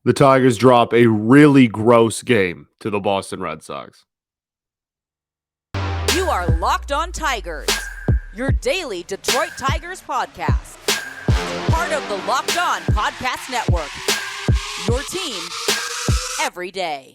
The Tigers drop a really gross game to the Boston Red Sox. You are Locked On Tigers, your daily Detroit Tigers podcast. Part of the Locked On Podcast Network, your team every day.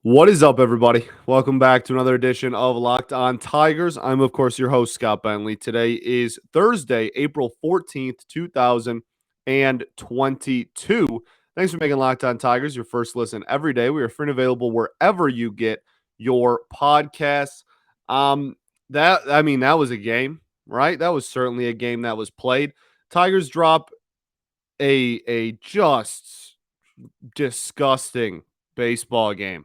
What is up, everybody? Welcome back to another edition of Locked On Tigers. I'm, of course, your host, Scott Bentley. Today is Thursday, April 14th, 2022. Thanks for making Locked On Tigers your first listen every day. We are free and available wherever you get your podcasts. That was a game, right? That was certainly a game that was played. Tigers drop a just disgusting baseball game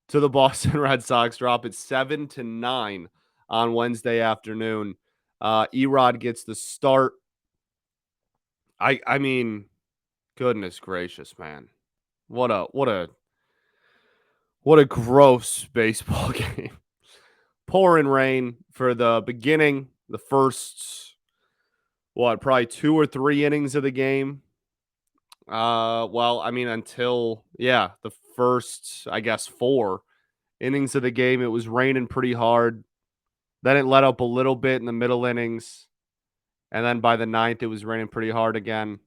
to the Boston Red Sox, drop it 7-9 on Wednesday afternoon. Erod gets the start. I mean, goodness gracious, man. What a gross baseball game. Pouring rain for the beginning, the first probably 2 or 3 innings of the game. Until the first, I guess, 4 innings of the game, it was raining pretty hard. Then it let up a little bit in the middle innings. And then by the 9th, it was raining pretty hard again.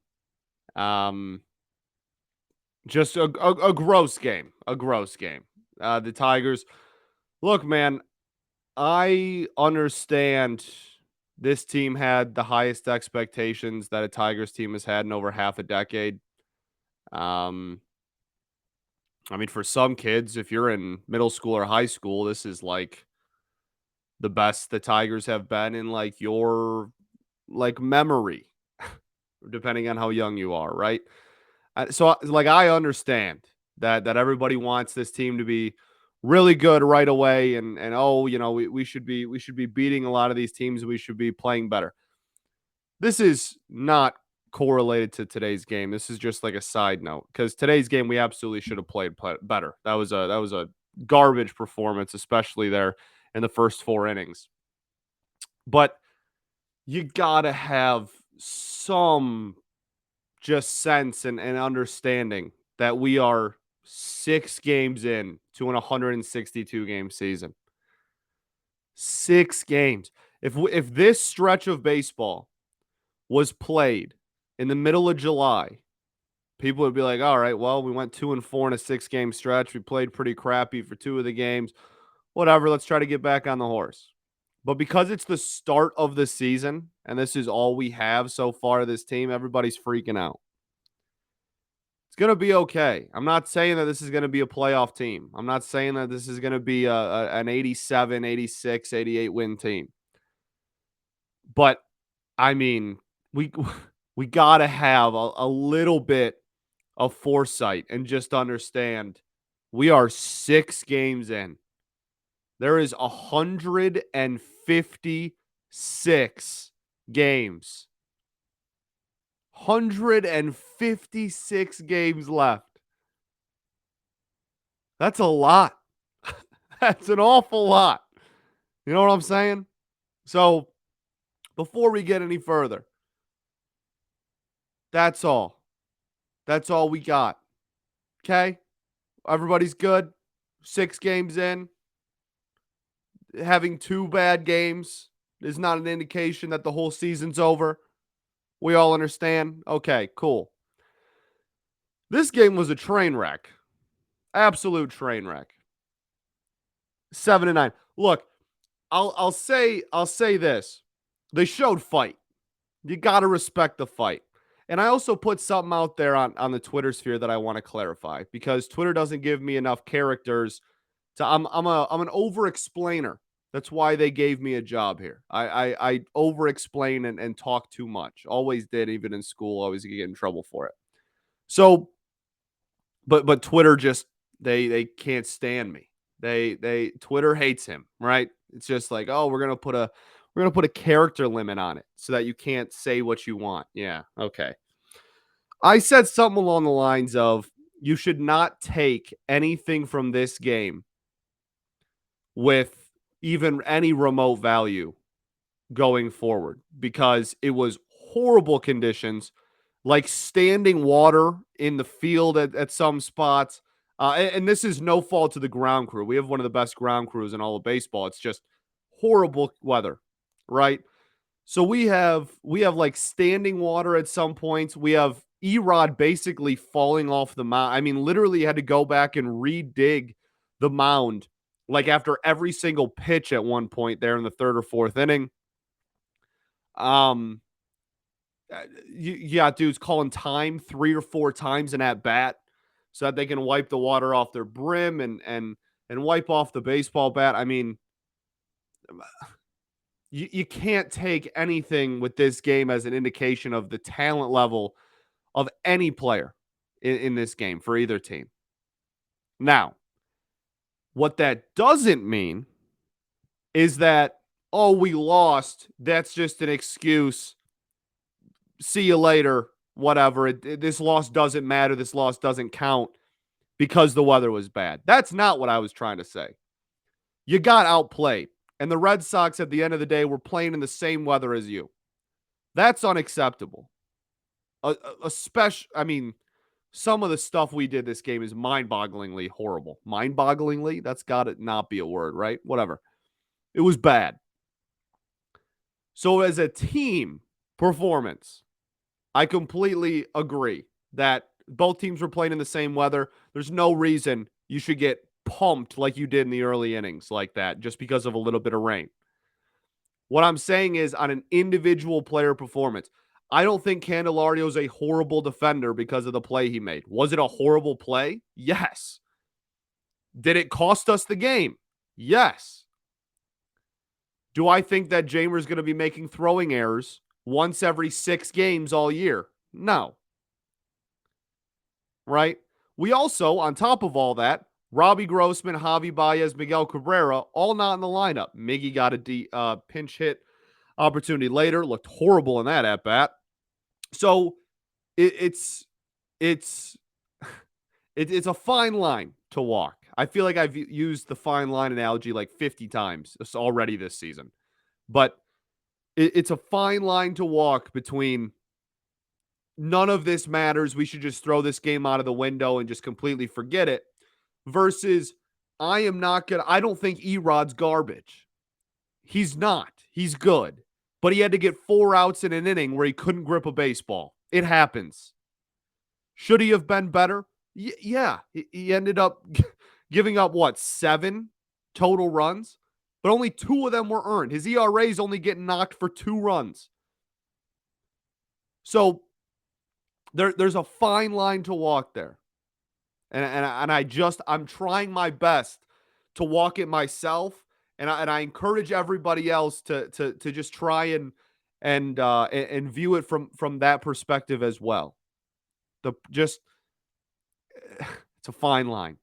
Just a gross game. A gross game. The Tigers, look, man, I understand this team had the highest expectations that a Tigers team has had in over half a decade. For some kids, if you're in middle school or high school, this is like the best the Tigers have been in like your memory, depending on how young you are, right? I understand that everybody wants this team to be really good right away, and we should be beating a lot of these teams. We should be playing better. This is not correlated to today's game. This is just like a side note, because today's game we absolutely should have played better. That was a garbage performance, especially there in the first 4 innings. But you gotta have some just sense and understanding that we are 6 games in to an 162 game season. 6 games. If this stretch of baseball was played in the middle of July, people would be like, all right, well, we went 2-4 in a 6-game stretch. We played pretty crappy for 2 of the games. Whatever, let's try to get back on the horse. But because it's the start of the season, and this is all we have so far of this team, everybody's freaking out. It's going to be okay. I'm not saying that this is going to be a playoff team. I'm not saying that this is going to be an 87, 86, 88 win team. But, we got to have a little bit of foresight and just understand we are 6 games in. There is 156 games. 156 games left. That's a lot. That's an awful lot. You know what I'm saying? So, before we get any further, that's all. That's all we got. Okay? Everybody's good. 6 games in. Having 2 bad games is not an indication that the whole season's over. We all understand? Okay, cool. This game was a train wreck. Absolute train wreck. 7-9. Look, I'll say this. They showed fight. You got to respect the fight. And I also put something out there on the Twitter sphere that I want to clarify, because Twitter doesn't give me enough characters to I'm an over-explainer. That's why they gave me a job here. I over-explain and talk too much. Always did, even in school. Always get in trouble for it. So, but Twitter just they can't stand me. Twitter hates him, right? It's just like, oh, we're gonna put a character limit on it so that you can't say what you want. Yeah, okay. I said something along the lines of, you should not take anything from this game with even any remote value going forward because it was horrible conditions, like standing water in the field at some spots. And this is no fault to the ground crew. We have one of the best ground crews in all of baseball. It's just horrible weather, right? So we have like standing water at some points. We have Erod basically falling off the mound. I mean, literally had to go back and redig the mound like after every single pitch at one point there in the third or fourth inning. Um, you got dudes calling time 3 or 4 times in at bat so that they can wipe the water off their brim and wipe off the baseball bat. I mean, you can't take anything with this game as an indication of the talent level of any player in this game for either team. Now, what that doesn't mean is that, oh, we lost. That's just an excuse. See you later. Whatever. This loss doesn't matter. This loss doesn't count because the weather was bad. That's not what I was trying to say. You got outplayed. And the Red Sox, at the end of the day, were playing in the same weather as you. That's unacceptable. I mean, some of the stuff we did this game is mind-bogglingly horrible. Mind-bogglingly? That's got to not be a word, right? Whatever. It was bad. So as a team performance, I completely agree that both teams were playing in the same weather. There's no reason you should get pumped like you did in the early innings like that just because of a little bit of rain. What I'm saying is on an individual player performance, I don't think Candelario is a horrible defender because of the play he made. Was it a horrible play? Yes. Did it cost us the game? Yes. Do I think that Jamer is going to be making throwing errors once every 6 games all year? No. Right? We also, on top of all that, Robbie Grossman, Javi Baez, Miguel Cabrera, all not in the lineup. Miggy got a pinch hit opportunity later, looked horrible in that at bat. So it's it's it's a fine line to walk. I feel like I've used the fine line analogy like 50 times already this season, but it's a fine line to walk between none of this matters. We should just throw this game out of the window and just completely forget it. Versus, I don't think Erod's garbage. He's not. He's good. But he had to get 4 outs in an inning where he couldn't grip a baseball. It happens. Should he have been better? Yeah. He ended up giving up, 7 total runs? But only 2 of them were earned. His ERA is only getting knocked for 2 runs. So there's a fine line to walk there. And I'm trying my best to walk it myself. And I encourage everybody else to just try and view it from that perspective as well. It's a fine line.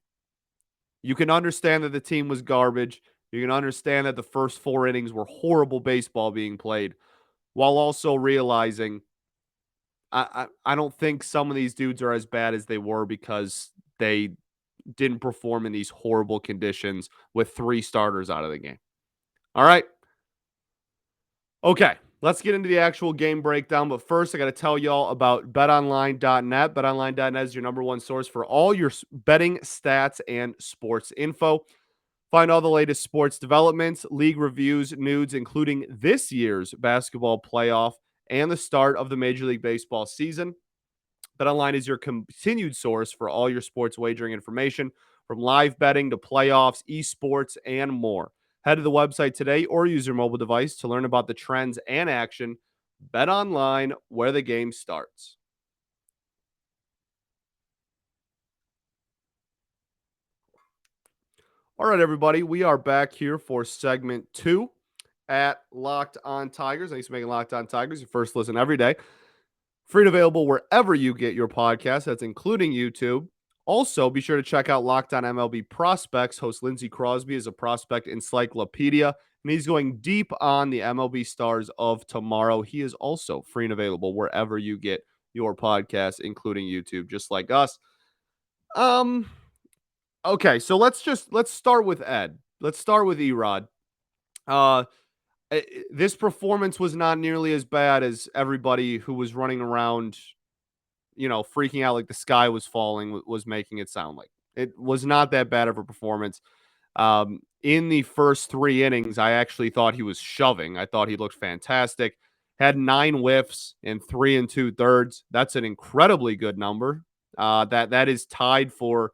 You can understand that the team was garbage. You can understand that the first 4 innings were horrible baseball being played, while also realizing I don't think some of these dudes are as bad as they were because they didn't perform in these horrible conditions with 3 starters out of the game. All right. Okay, let's get into the actual game breakdown. But first, I got to tell y'all about betonline.net. Betonline.net is your number one source for all your betting stats and sports info. Find all the latest sports developments, league reviews, news, including this year's basketball playoff and the start of the Major League Baseball season. BetOnline is your continued source for all your sports wagering information, from live betting to playoffs, esports, and more. Head to the website today or use your mobile device to learn about the trends and action. BetOnline, where the game starts. All right, everybody, we are back here for segment 2 at Locked On Tigers. Thanks for making Locked On Tigers your first listen every day. Free and available wherever you get your podcast. That's including YouTube. Also, be sure to check out Locked On MLB Prospects. Host Lindsey Crosby is a prospect encyclopedia, and he's going deep on the MLB stars of tomorrow. He is also free and available wherever you get your podcast, including YouTube, just like us. Okay, so let's start with Ed. Let's start with Erod. Uh, this performance was not nearly as bad as everybody who was running around, freaking out like the sky was falling was making it sound like. It was not that bad of a performance. In the first 3 innings, I actually thought he was shoving. I thought he looked fantastic. Had 9 whiffs in 3 2/3. That's an incredibly good number. That is tied for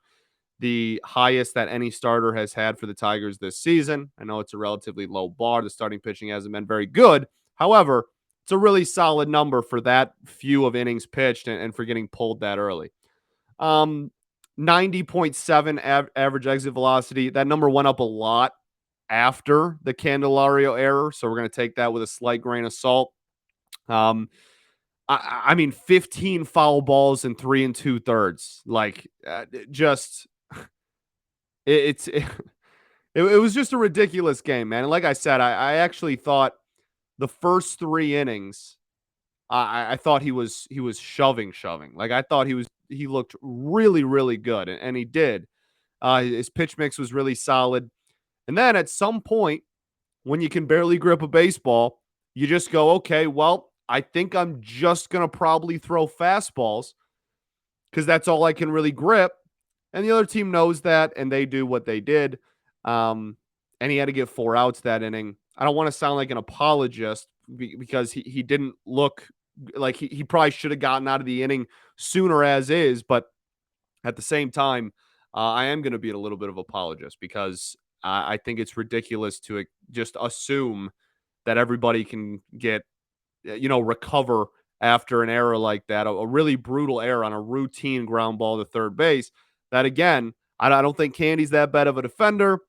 the highest that any starter has had for the Tigers this season. I know it's a relatively low bar. The starting pitching hasn't been very good. However, it's a really solid number for that few of innings pitched and for getting pulled that early. Um, 90.7 average exit velocity. That number went up a lot after the Candelario error, so we're going to take that with a slight grain of salt. Um, I mean, 15 foul balls in 3 2/3. Like, just it's it was just a ridiculous game, man. And like I said, I actually thought the first 3 innings, I thought he was shoving. Like I thought he looked really, really good, and he did. His pitch mix was really solid. And then at some point, when you can barely grip a baseball, you just go, okay, well, I think I'm just gonna probably throw fastballs because that's all I can really grip. And the other team knows that, and they do what they did. And he had to get 4 outs that inning. I don't want to sound like an apologist because he didn't look like he probably should have gotten out of the inning sooner as is. But at the same time, I am going to be a little bit of apologist because I think it's ridiculous to just assume that everybody can get, recover after an error like that, a really brutal error on a routine ground ball to third base. That again, I don't think Candy's that bad of a defender,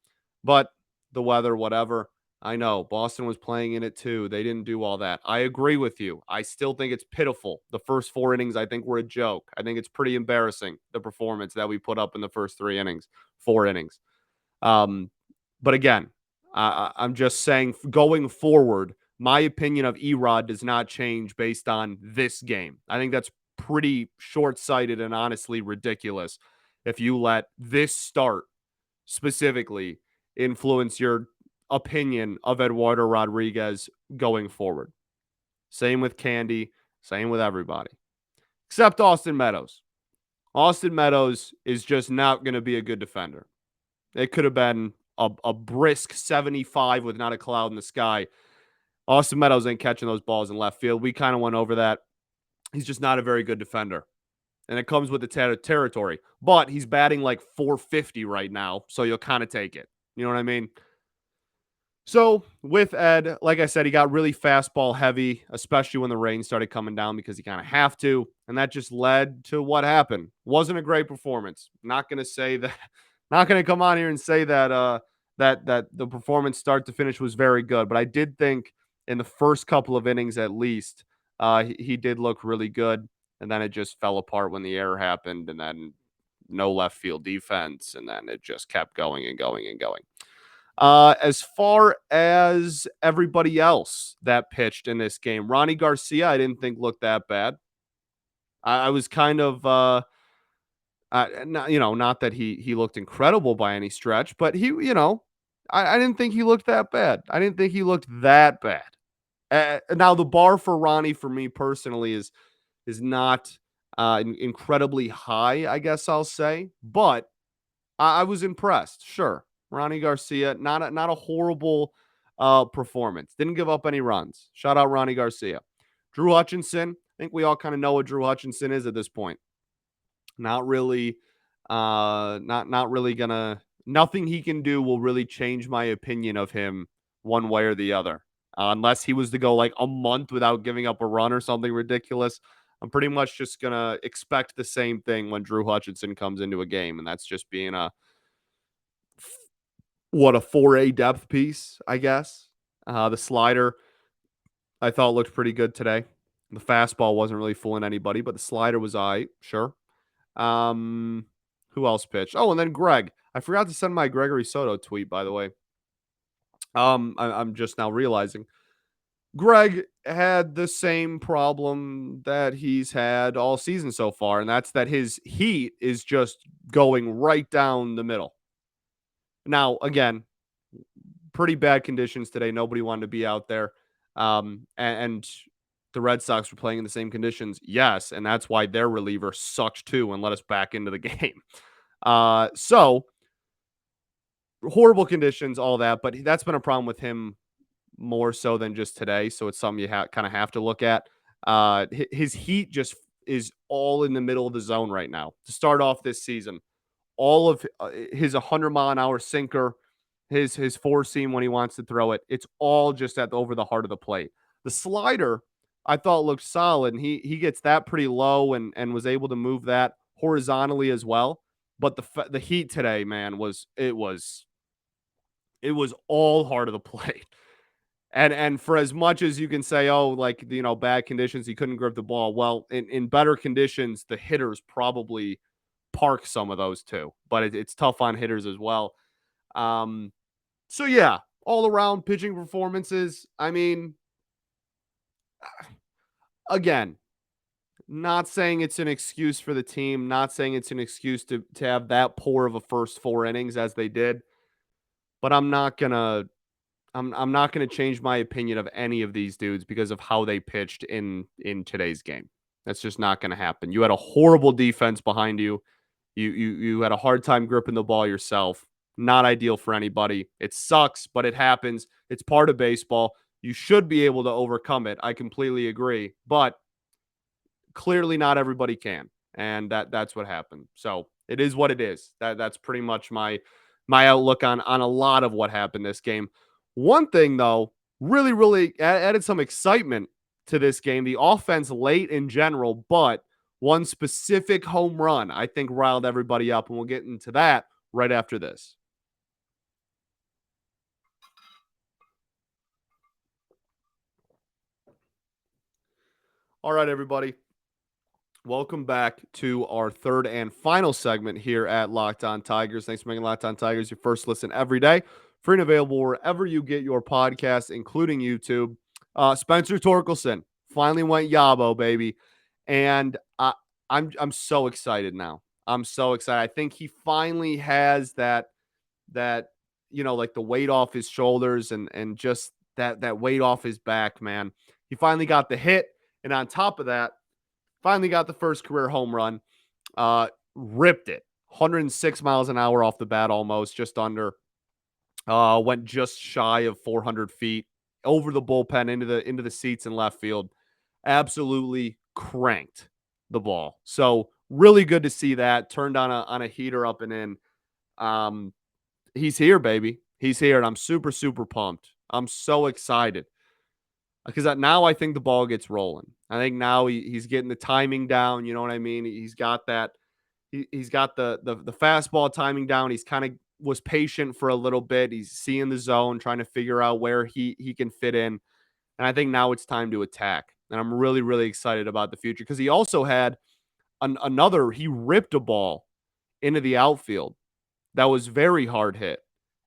but the weather, whatever. I know Boston was playing in it too. They didn't do all that. I agree with you. I still think it's pitiful. The first 4 innings, I think, were a joke. I think it's pretty embarrassing, the performance that we put up in the first 3 innings, 4 innings. Um, but again, I'm just saying going forward, my opinion of Erod does not change based on this game. I think that's pretty short sighted and honestly ridiculous if you let this start specifically influence your opinion of Eduardo Rodriguez going forward. Same with Candy, same with everybody, except Austin Meadows. Austin Meadows is just not going to be a good defender. It could have been a brisk 75 with not a cloud in the sky. Austin Meadows ain't catching those balls in left field. We kind of went over that. He's just not a very good defender. And it comes with the territory. But he's batting like 450 right now, so you'll kind of take it. You know what I mean? So with Ed, like I said, he got really fastball heavy, especially when the rain started coming down because he kind of have to. And that just led to what happened. Wasn't a great performance. Not going to say that, not going to come on here and say that, that the performance start to finish was very good. But I did think in the first couple of innings, at least, he did look really good. And then it just fell apart when the error happened. And then no left field defense. And then it just kept going and going and going. As far as everybody else that pitched in this game, Ronnie Garcia, I didn't think looked that bad. I was kind of, not that he looked incredible by any stretch, but I didn't think he looked that bad. I didn't think he looked that bad. Now the bar for Ronnie, for me personally, is not incredibly high, I guess I'll say, but I was impressed. Sure. Ronnie Garcia, not a horrible performance. Didn't give up any runs. Shout out Ronnie Garcia. Drew Hutchinson, I think we all kind of know what Drew Hutchinson is at this point. Not really not really gonna nothing he can do will really change my opinion of him one way or the other. Unless he was to go like a month without giving up a run or something ridiculous. I'm pretty much just gonna expect the same thing when Drew Hutchinson comes into a game, and that's just being a 4A depth piece, I guess. The slider I thought looked pretty good today. The fastball wasn't really fooling anybody, but the slider was sure. Who else pitched? Oh, and then Greg. I forgot to send my Gregory Soto tweet, by the way. I'm just now realizing Greg had the same problem that he's had all season so far, and that's that his heat is just going right down the middle. Now, again, pretty bad conditions today. Nobody wanted to be out there. And the Red Sox were playing in the same conditions. Yes. And that's why their reliever sucked too and let us back into the game. So horrible conditions, all that. But that's been a problem with him more so than just today. So it's something you kind of have to look at. His heat just is all in the middle of the zone right now to start off this season. All of his 100-mile-an-hour sinker, his four seam when he wants to throw it, it's all just over the heart of the plate. The slider I thought looked solid, and he gets that pretty low and was able to move that horizontally as well. But the heat today, man, it was all heart of the plate. And for as much as you can say, oh, like, bad conditions, he couldn't grip the ball. Well, in better conditions, the hitters probably park some of those too. But it's tough on hitters as well. So yeah, all around pitching performances. I mean, again, not saying it's an excuse for the team, not saying it's an excuse to have that poor of a first 4 innings as they did. But I'm not going to change my opinion of any of these dudes because of how they pitched in today's game. That's just not going to happen. You had a horrible defense behind you. You had a hard time gripping the ball yourself. Not ideal for anybody. It sucks, but it happens. It's part of baseball. You should be able to overcome it. I completely agree, but clearly not everybody can, and that's what happened. So it is what it is. That's pretty much my outlook on a lot of what happened this game. One thing though, really added some excitement to this game. The offense late in general, but one specific home run I think riled everybody up, and we'll get into that right after this. All right, everybody. Welcome back to our third and final segment here at Locked On Tigers. Thanks for making Locked On Tigers your first listen every day. Free and available wherever you get your podcasts, including YouTube. Spencer Torkelson finally went Yabo, baby. And I'm so excited now. I'm so excited. I think he finally has that like the weight off his shoulders and just that weight off his back, man. He finally got the hit. And on top of that, finally got the first career home run. Ripped it. 106 miles an hour off the bat almost, just under. Went just shy of 400 feet over the bullpen into the seats in left field. Absolutely cranked the ball. So really good to see that. Turned on a heater up and in. He's here, baby. He's here, and I'm super, super pumped. I'm so excited because now I think the ball gets rolling. I think now he's getting the timing down. You know what I mean? He's got that. He's got the fastball timing down. He's kind of was patient for a little bit. He's seeing the zone, trying to figure out where he can fit in. And I think now it's time to attack. And I'm really, really excited about the future because he also had he ripped a ball into the outfield that was very hard hit.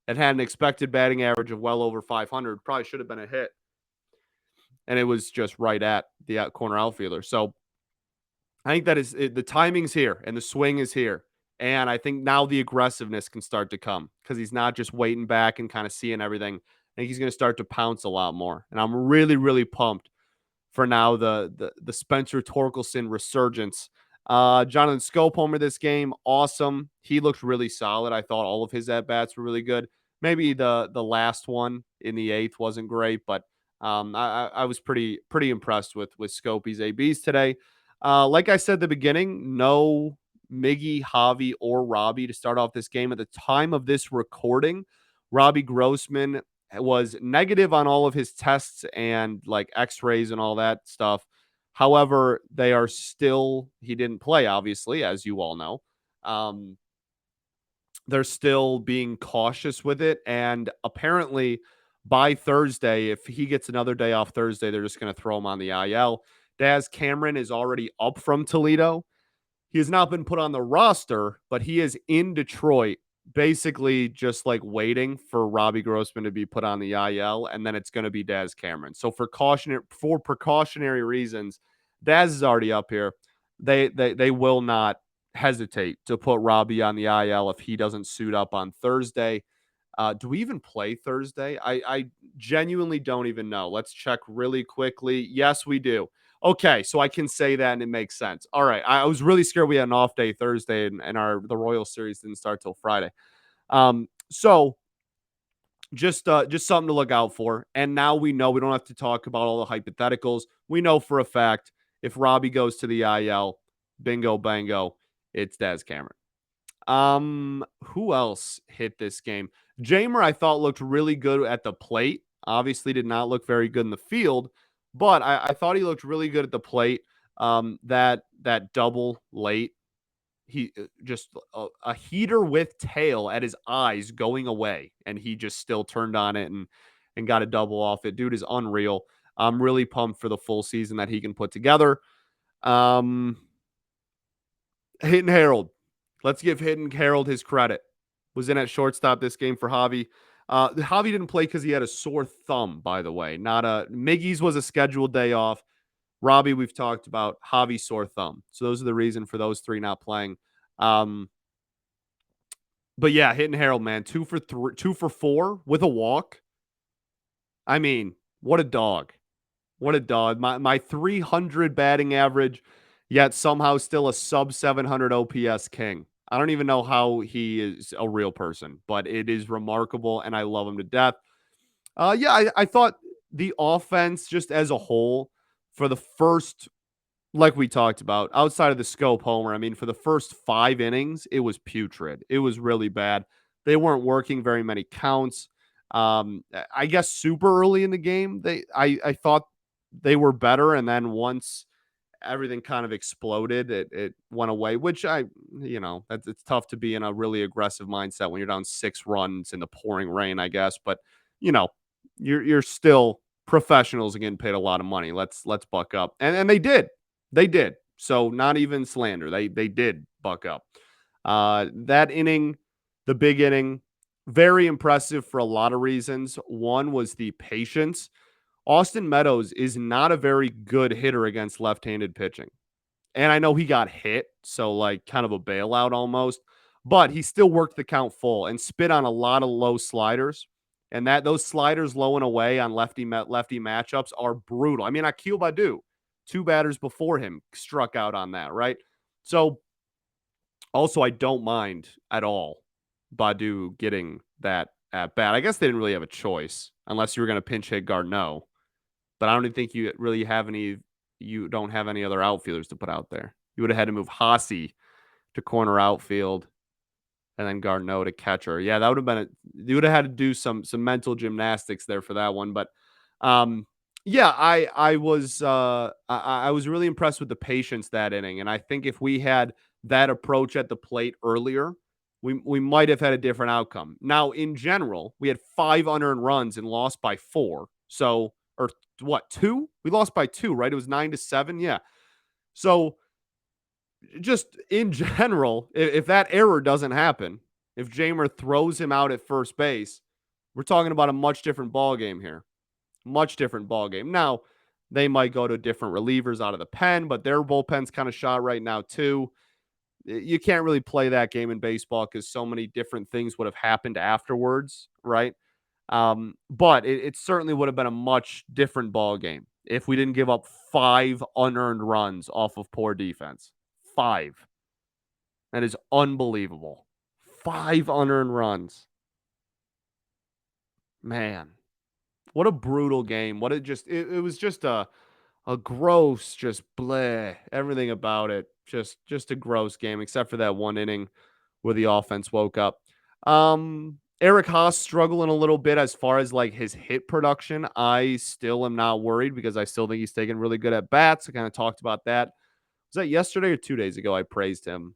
It had an expected batting average of well over 500. Probably should have been a hit. And it was just right at the corner outfielder. So I think the timing's here and the swing is here. And I think now the aggressiveness can start to come because he's not just waiting back and kind of seeing everything. I think he's going to start to pounce a lot more. And I'm really, really pumped for now the Spencer Torkelson resurgence. Jonathan Scope homer this game, awesome. He looked really solid. I thought all of his at-bats were really good. Maybe the last one in the eighth wasn't great, but I was pretty impressed with Scopey's ABs today. Like I said at the beginning, no Miggy, Javi, or Robbie to start off this game. At the time of this recording, Robbie Grossman was negative on all of his tests and like x-rays and all that stuff. However, he didn't play, obviously, as you all know. They're still being cautious with it. And apparently by Thursday, if he gets another day off Thursday, they're just going to throw him on the IL. Daz Cameron is already up from Toledo. He has not been put on the roster, but he is in Detroit, basically just like waiting for Robbie Grossman to be put on the IL, and then it's going to be Daz Cameron. So for precautionary reasons, Daz is already up here. They will not hesitate to put Robbie on the IL if he doesn't suit up on Thursday. Do we even play Thursday? I genuinely don't even know. Let's check really quickly. Yes, we do. Okay, so I can say that and it makes sense. All right. I was really scared we had an off day Thursday and the Royal Series didn't start till Friday. So just something to look out for. And now we know we don't have to talk about all the hypotheticals. We know for a fact if Robbie goes to the IL, bingo bango, it's Daz Cameron. Who else hit this game? Jamer, I thought looked really good at the plate. Obviously, did not look very good in the field, but I thought he looked really good at the plate. That double late, he just a heater with tail at his eyes going away, and he just still turned on it and got a double off it. Dude is unreal. I'm really pumped for the full season that he can put together. Um, Hayden Harold. Let's give Hayden Harold his credit. Was in at shortstop this game for Javi. Javi didn't play because he had a sore thumb, by the way. Not a Miggy's was a scheduled day off. Robbie, we've talked about. Javi sore thumb. So those are the reason for those three not playing. But yeah, Hayden Harold, man, 2 for 4 with a walk. I mean, what a dog. What a dog. My 300 batting average, yet somehow still a sub 700 OPS king. I don't even know how he is a real person, but it is remarkable, and I love him to death. I thought the offense, just as a whole, for the first, like we talked about, outside of the scope homer, I mean, for the first 5 innings, it was putrid. It was really bad. They weren't working very many counts. I guess super early in the game, I thought they were better, and then once everything kind of exploded, it went away. Which it's tough to be in a really aggressive mindset when you're down 6 runs in the pouring rain, I guess. But you know, you're still professionals and getting paid a lot of money. Let's buck up, and they did. So not even slander. They did buck up. That inning, the big inning, very impressive for a lot of reasons. One was the patience. Austin Meadows is not a very good hitter against left-handed pitching. And I know he got hit, so like kind of a bailout almost, but he still worked the count full and spit on a lot of low sliders. And that those sliders low and away on lefty matchups are brutal. I mean, Akil Badu, 2 batters before him, struck out on that, right? So also I don't mind at all Badu getting that at bat. I guess they didn't really have a choice unless you were going to pinch hit Garneau. But I don't even think you really have any. You don't have any other outfielders to put out there. You would have had to move Hossie to corner outfield, and then Garneau to catcher. Yeah, that would have been. You would have had to do some mental gymnastics there for that one. But, yeah, I was really impressed with the patience that inning, and I think if we had that approach at the plate earlier, we might have had a different outcome. Now, in general, we had 5 unearned runs and lost by 4. So, or what, 2? We lost by 2, right? It was 9-7. Yeah. So just in general, if that error doesn't happen, if Jamer throws him out at first base, we're talking about a much different ball game here. Much different ball game. Now, they might go to different relievers out of the pen, but their bullpen's kind of shot right now too. You can't really play that game in baseball because so many different things would have happened afterwards, right? But it certainly would have been a much different ball game if we didn't give up 5 unearned runs off of poor defense. 5. That is unbelievable. 5 unearned runs. Man, what a brutal game. It was just a gross, just bleh, everything about it. Just a gross game, except for that one inning where the offense woke up. Eric Haas struggling a little bit as far as like his hit production. I still am not worried because I still think he's taking really good at bats. I kind of talked about that. Was that yesterday or 2 days ago? I praised him.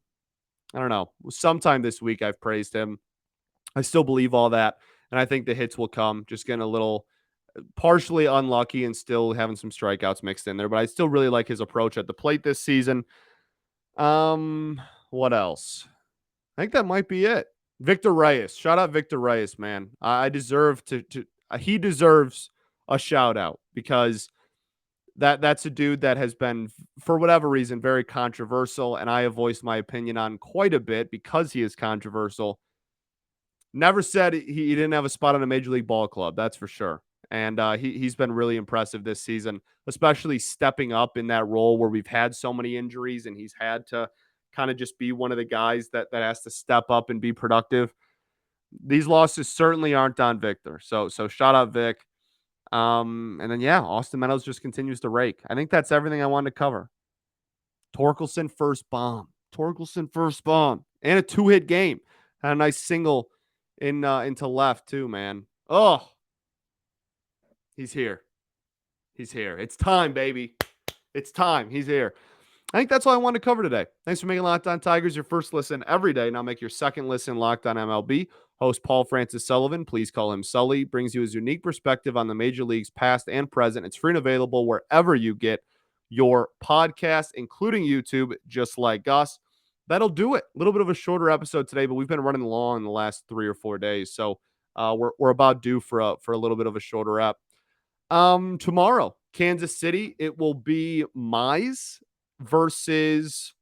I don't know. Sometime this week I've praised him. I still believe all that. And I think the hits will come. Just getting a little partially unlucky and still having some strikeouts mixed in there. But I still really like his approach at the plate this season. What else? I think that might be it. Victor Reyes. Shout out Victor Reyes, man. I deserve to he deserves a shout out because that's a dude that has been, for whatever reason, very controversial, and I have voiced my opinion on quite a bit because he is controversial. Never said he didn't have a spot on a major league ball club. That's for sure. And he's been really impressive this season, especially stepping up in that role where we've had so many injuries and he's had to kind of just be one of the guys that has to step up and be productive. These losses certainly aren't on Victor. So shout out Vic. And then yeah, Austin Meadows just continues to rake. I think that's everything I wanted to cover. Torkelson first bomb. Torkelson first bomb. And a 2-hit game. Had a nice single into left too, man. Oh, he's here. He's here. It's time, baby. It's time. He's here. I think that's all I wanted to cover today. Thanks for making Locked On Tigers your first listen every day. Now make your second listen Locked On MLB. Host Paul Francis Sullivan, please call him Sully, brings you his unique perspective on the major leagues past and present. It's free and available wherever you get your podcast, including YouTube, just like us. That'll do it. A little bit of a shorter episode today, but we've been running long the last 3 or 4 days. So we're about due for a little bit of a shorter ep. Tomorrow, Kansas City, it will be Mize versus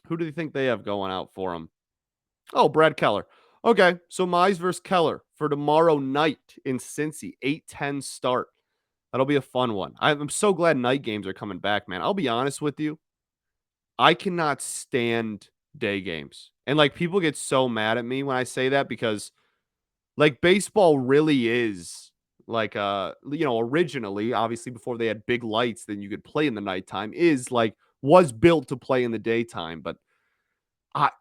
who do you think they have going out for them? Oh, Brad Keller. Okay, so Mize versus Keller for tomorrow night in Cincy, 8:10 start. That'll be a fun one. I'm so glad night games are coming back, man. I'll be honest with you. I cannot stand day games. And like people get so mad at me when I say that because like baseball really is like originally, obviously before they had big lights then you could play in the nighttime, is like was built to play in the daytime. But I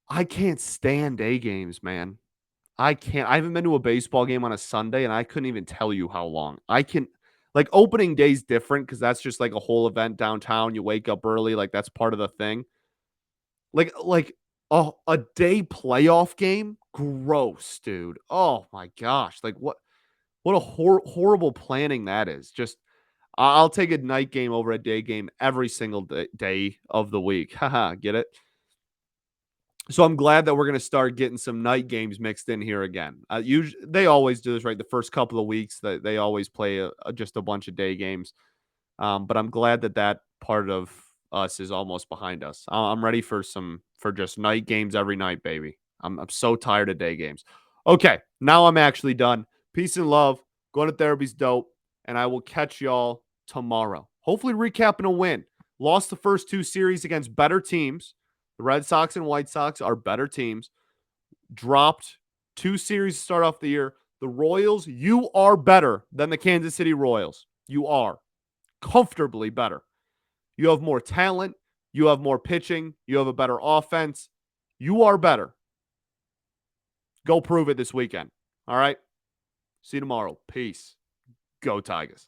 I can't stand day games, man. I can't. I haven't been to a baseball game on a Sunday and I couldn't even tell you how long. I can like opening day's different because that's just like a whole event downtown. You wake up early, like that's part of the thing. Like a day playoff game? Gross, dude. Oh my gosh. Like what a horrible planning that is. Just I'll take a night game over a day game every single day of the week. Haha, get it? So I'm glad that we're going to start getting some night games mixed in here again. Usually they always do this, right? The first couple of weeks that they always play just a bunch of day games. But I'm glad that part of us is almost behind us. I'm ready for just night games every night, baby. I'm so tired of day games. Okay, now I'm actually done. Peace and love. Going to therapy's dope, and I will catch y'all tomorrow. Hopefully, recapping a win. Lost the first 2 series against better teams. The Red Sox and White Sox are better teams. Dropped 2 series to start off the year. The Royals, you are better than the Kansas City Royals. You are comfortably better. You have more talent. You have more pitching. You have a better offense. You are better. Go prove it this weekend. All right? See you tomorrow. Peace. Go Tigers.